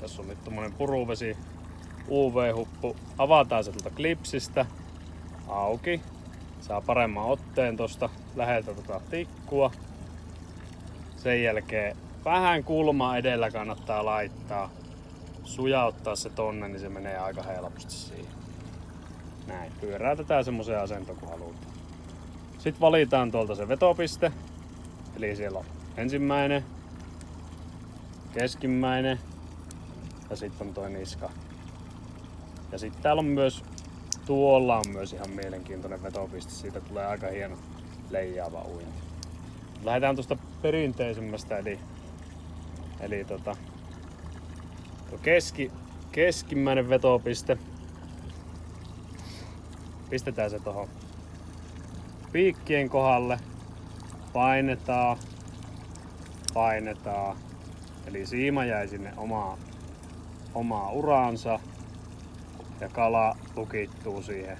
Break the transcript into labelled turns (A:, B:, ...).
A: Tässä on nyt tommonen puruvesi UV-huppu. Avataan se tuolta klipsistä auki. Saa paremman otteen tosta läheltä tikkua. Sen jälkeen vähän kulma edellä kannattaa laittaa. Sujauttaa se tonne, niin se menee aika helposti siihen. Näin, pyöräytetään semmoiseen asentoon kun halutaan. Sitten valitaan tuolta se vetopiste. Eli siellä on ensimmäinen, keskimmäinen ja sitten on toi niska. Ja sitten täällä on myös, tuolla on myös ihan mielenkiintoinen vetopiste. Siitä tulee aika hieno leijaava uinti. Lähdetään tuosta perinteisemmästä eli tuo keskimmäinen vetopiste. Pistetään se tuohon piikkien kohdalle. Painetaan. Eli siima jäi sinne omaa uraansa ja kala lukittuu siihen